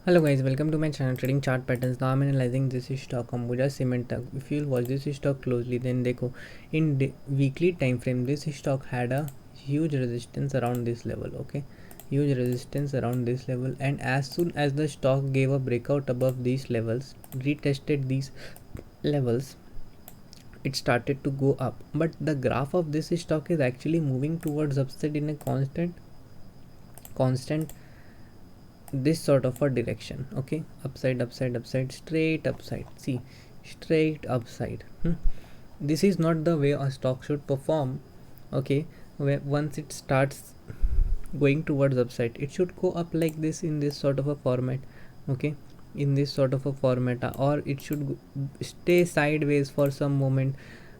Hello guys, welcome to my channel Trading Chart Patterns. Now I'm analyzing this stock Ambuja Cement. If you'll watch this stock closely, then देखो in weekly time frame this stock had a huge resistance around this level. Okay, huge resistance around this level, and as soon as the stock gave a breakout above these levels, retested these levels, it started to go up. But the graph of this stock is actually moving towards upside in a constant this sort of a direction. Okay, upside upside upside, straight upside, see, straight upside. This is not the way a stock should perform. Okay, where once it starts going towards upside, it should go up like this in this sort of a format. Okay, in this sort of a format, or it should stay sideways for some moment.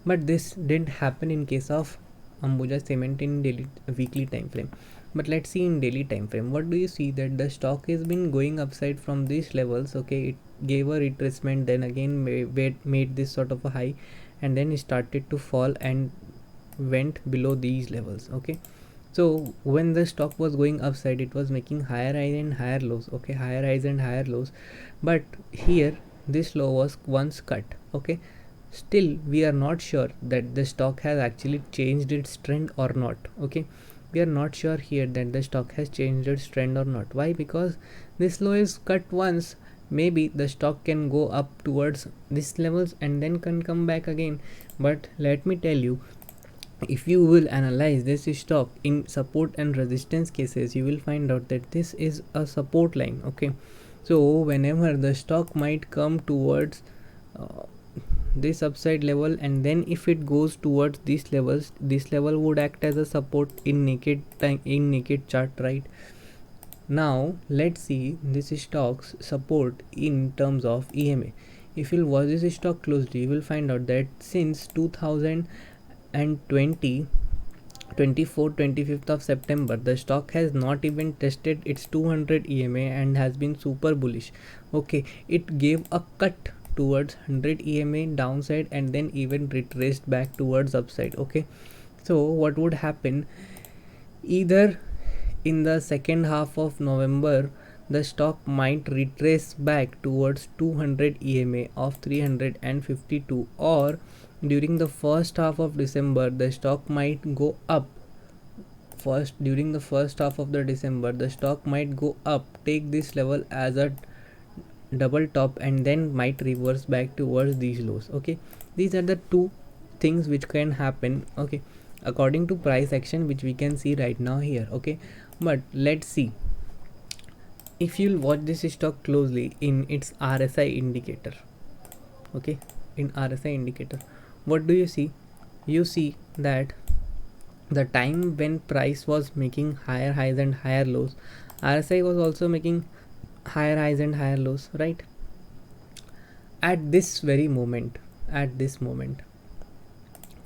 But this didn't happen in case of Ambuja Cement in daily weekly time frame. But let's see in daily time frame. What do you see? That the stock has been going upside from these levels. Okay, it gave a retracement, then again made this sort of a high, and then it started to fall and went below these levels. Okay, so when the stock was going upside, it was making higher highs and higher lows. Okay, higher highs and higher lows, but here this low was once cut. Okay, still we are not sure that the stock has actually changed its trend or not. Okay, we are not sure here that the stock has changed its trend or not. Why? Because this low is cut once. Maybe the stock can go up towards these levels and then can come back again. But let me tell you, if you will analyze this stock in support and resistance cases, you will find out that this is a support line. Okay, so whenever the stock might come towards uh, this upside level, and then if it goes towards these levels, this level would act as a support in naked time, in naked chart, right? Now let's see this stock's support in terms of EMA. If you'll watch this stock closely, you will find out that since 2020 24 25th of September, the stock has not even tested its 200 EMA and has been super bullish. Okay, it gave a cut towards 100 EMA downside and then even retraced back towards upside. Okay, so what would happen? Either in the second half of November, the stock might retrace back towards 200 EMA of 352, or during the first half of December, the stock might go up. During the first half of the December, the stock might go up, take this level as a double top, and then might reverse back towards these lows. Okay, these are the two things which can happen. Okay, according to price action, which we can see right now here. Okay, but let's see. If you'll watch this stock closely in its RSI indicator. Okay, in RSI indicator, what do you see? You see that the time when price was making higher highs and higher lows, RSI was also making higher highs and higher lows, right? At this very moment, at this moment,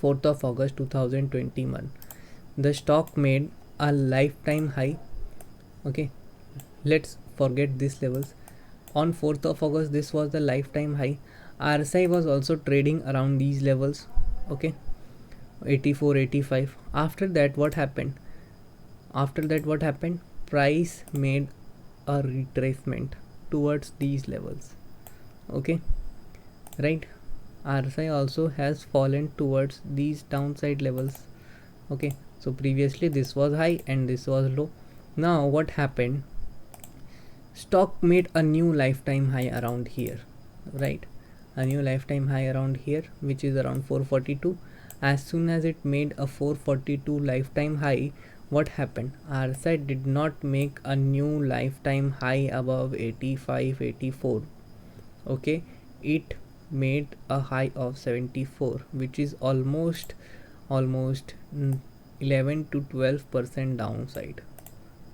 4th of August 2021, the stock made a lifetime high. Okay, let's forget these levels. On 4th of August, this was the lifetime high. RSI was also trading around these levels. Okay, 84 85. After that, what happened? Price made a retracement towards these levels. Okay, right? RSI also has fallen towards these downside levels. Okay, so previously this was high and this was low. Now what happened? Stock made a new lifetime high around here, right? A new lifetime high around here, which is around 442. As soon as it made a 442 lifetime high, what happened? RSI did not make a new lifetime high above 85 84. Okay, it made a high of 74, which is almost 11 to 12% downside,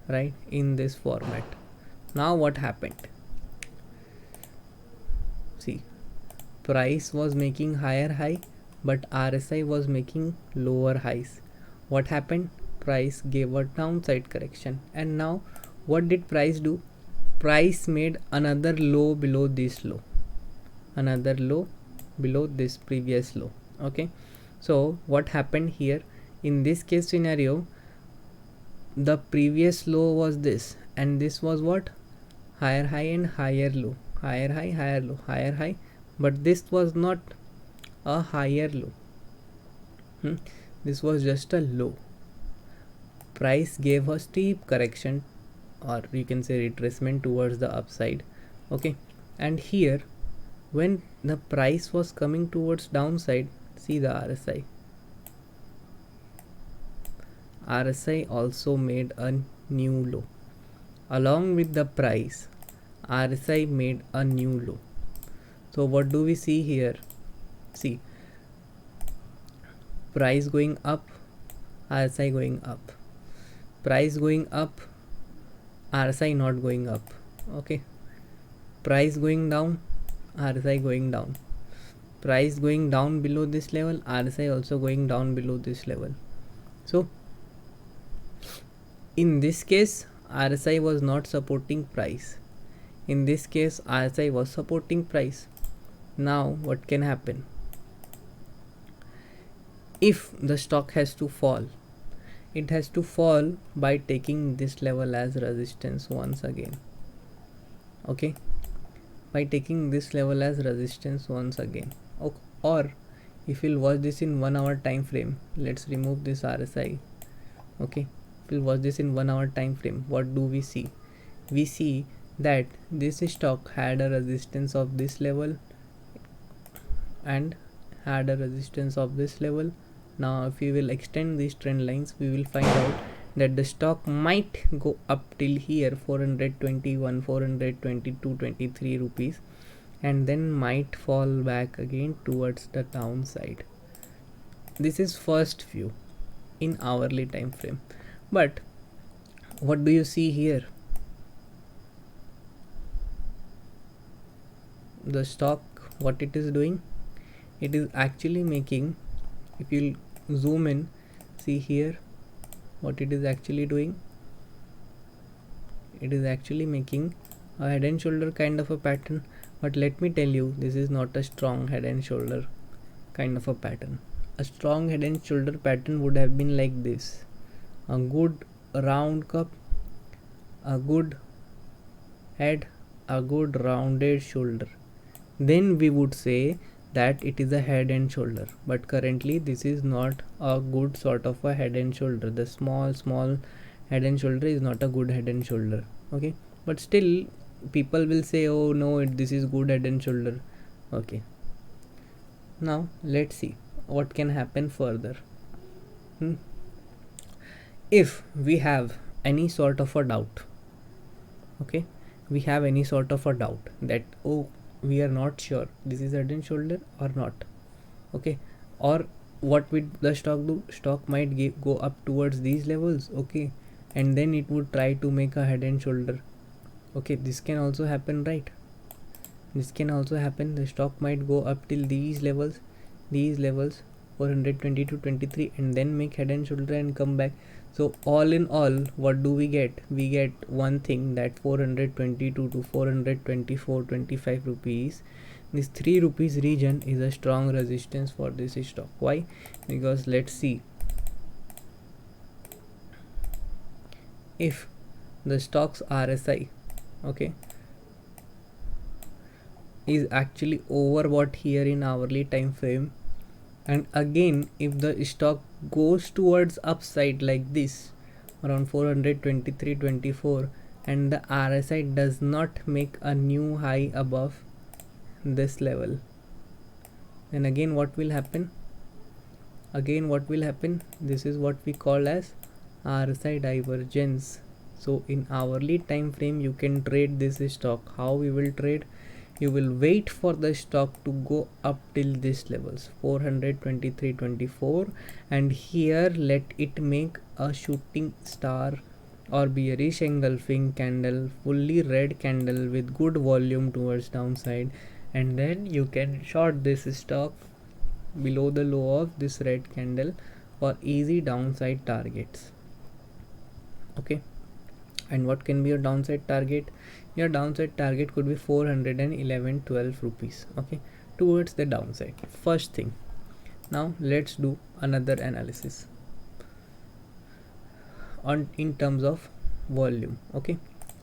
right, in this format. Now what happened? See, price was making higher high, but RSI was making lower highs. What happened? Price gave a downside correction, and now what did price do? Price made another low below this low, another low below this previous low. Okay, so what happened here? In this case scenario, the previous low was this, and this was what? higher high and higher low, higher high, higher low, higher high, but this was not a higher low. This was just a low. Price gave a steep correction, or you can say retracement towards the upside. Okay, and here when the price was coming towards downside, see the RSI also made a new low. Along with the price, RSI made a new low. So what do we see here? See, price going up, RSI going up, price going up, RSI not going up. Okay, price going down, RSI going down, price going down below this level, RSI also going down below this level. So in this case, RSI was not supporting price. In this case, RSI was supporting price. Now what can happen? If the stock has to fall, it has to fall by taking this level as resistance once again. Okay, by taking this level as resistance once again. Or if you'll watch this in 1 hour time frame, let's remove this RSI. Okay, if you'll watch this in 1 hour time frame, what do we see? We see that this stock had a resistance of this level and had a resistance of this level. Now if we will extend these trend lines, we will find out that the stock might go up till here 421, 422, 23 rupees, and then might fall back again towards the downside. This is first view in hourly time frame. But what do you see here? The stock, what it is doing, it is actually making, if you zoom in, see here what it is actually doing. It is actually making a head and shoulder kind of a pattern, but let me tell you, this is not a strong head and shoulder kind of a pattern. A strong head and shoulder pattern would have been like this: a good round cup, a good head, a good rounded shoulder. Then we would say that it is a head and shoulder. But currently this is not a good sort of a head and shoulder. The small head and shoulder is not a good head and shoulder. Okay, but still people will say, oh no, this is good head and shoulder. Okay, now let's see what can happen further. If we have any sort of a doubt, okay, we have any sort of a doubt that, oh, we are not sure this is head and shoulder or not. Okay, or what would the stock do? Stock might go up towards these levels, okay, and then it would try to make a head and shoulder. Okay, this can also happen, right? This can also happen. The stock might go up till these levels 420 to 23, and then make head and shoulder and come back. So all in all, what do we get? We get one thing, that 422 to 424.25 rupees, this 3 rupees region is a strong resistance for this stock. Why? Because let's see, if the stock's RSI, okay, is actually over what here in hourly time frame, and again if the stock goes towards upside like this around 423.24, and the RSI does not make a new high above this level, then again what will happen? This is what we call as RSI divergence. So in hourly time frame you can trade this stock. How we will trade? You will wait for the stock to go up till this levels 423.24, and here let it make a shooting star or bearish engulfing candle, fully red candle with good volume towards downside, and then you can short this stock below the low of this red candle for easy downside targets. Okay, and what can be your downside target? Your downside target could be 411.12 rupees, okay, towards the downside. First thing. Now let's do another analysis on in terms of volume. Okay,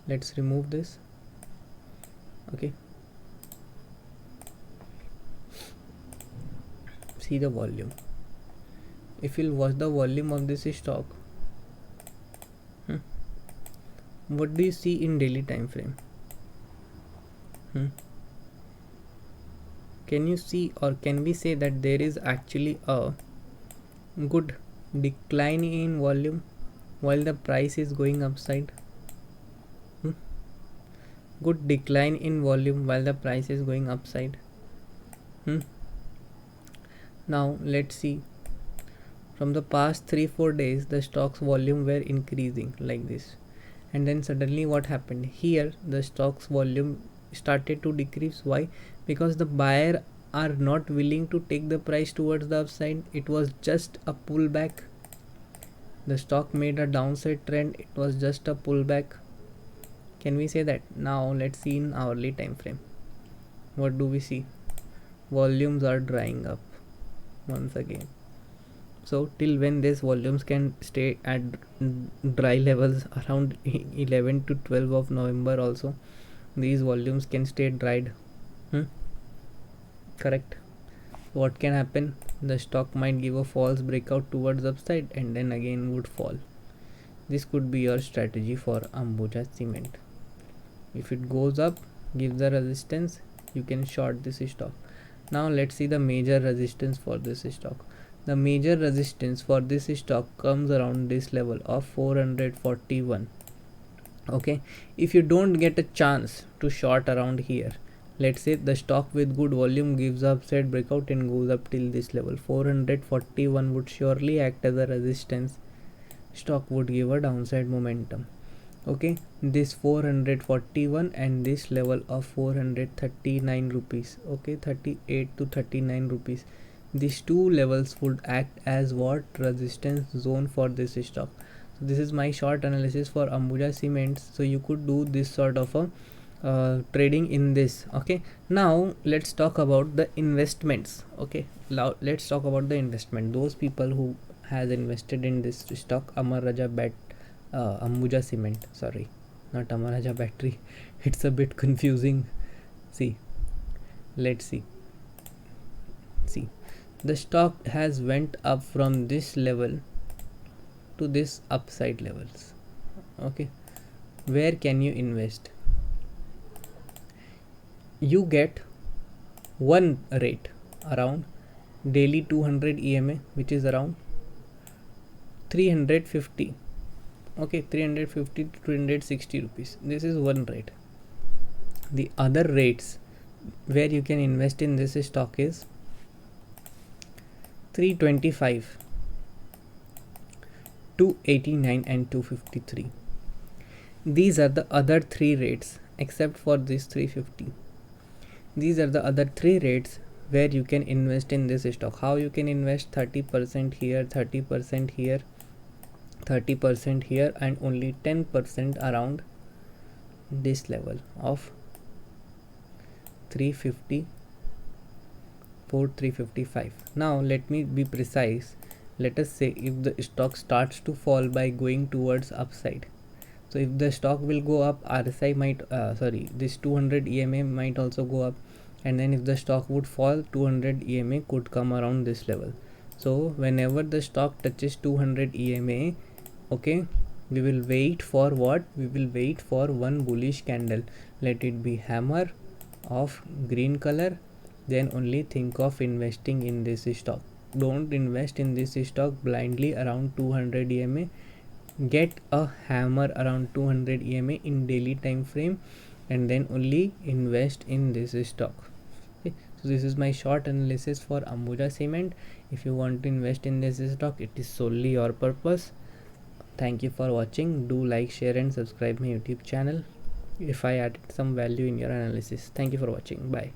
let's remove this. Okay, see the volume. If you'll watch the volume of this stock, what do you see in daily time frame? Can you see, or can we say that there is actually a good decline in volume while the price is going upside? Good decline in volume while the price is going upside. Now let's see, from the past 3-4 days the stock's volume were increasing like this, and then suddenly what happened here, the stock's volume started to decrease. Why? Because the buyer are not willing to take the price towards the upside. It was just a pullback. The stock made a downside trend, it was just a pullback. Can we say that? Now let's see in hourly time frame. What do we see? Volumes are drying up once again. So till when these volumes can stay at dry levels around 11 to 12 of November also, these volumes can stay dried. Correct. What can happen? The stock might give a false breakout towards upside and then again would fall. This could be your strategy for Ambuja Cement. If it goes up, gives the resistance, you can short this stock. Now let's see the major resistance for this stock. The major resistance for this stock comes around this level of 441. Okay, if you don't get a chance to short around here, let's say the stock with good volume gives upside breakout and goes up till this level, 441 would surely act as a resistance. Stock would give a downside momentum. Okay, this 441 and this level of 439 rupees, okay, 38 to 39 rupees, these two levels would act as what? Resistance zone for this stock. So this is my short analysis for Ambuja Cements. So you could do this sort of a trading in this. Okay, now let's talk about the investments. Okay, now let's talk about the investment. Those people who has invested in this stock, Amar Raja Ambuja Cement, sorry, not Amar Raja Battery. It's a bit confusing. See, let's see. See, the stock has went up from this level to this upside levels. Okay, where can you invest? You get one rate around daily 200 EMA, which is around 350. Okay, 350 to 360 rupees. This is one rate. The other rates where you can invest in this stock is 325, 289 and 253. These are the other three rates except for this 350. These are the other three rates where you can invest in this stock. How you can invest? 30% here, 30% here, 30% here, and only 10% around this level of 350 for 355. Now let me be precise. Let us say if the stock starts to fall by going towards upside. So if the stock will go up, RSI might this 200 EMA might also go up, and then if the stock would fall, 200 EMA could come around this level. So whenever the stock touches 200 EMA, okay, we will wait for what? We will wait for one bullish candle. Let it be hammer of green color, then only think of investing in this stock. Don't invest in this stock blindly around 200 EMA. Get a hammer around 200 EMA in daily time frame and then only invest in this stock. Okay, so this is my short analysis for Ambuja Cement. If you want to invest in this stock, it is solely your purpose. Thank you for watching. Do like, share and subscribe my YouTube channel if I added some value in your analysis. Thank you for watching. Bye.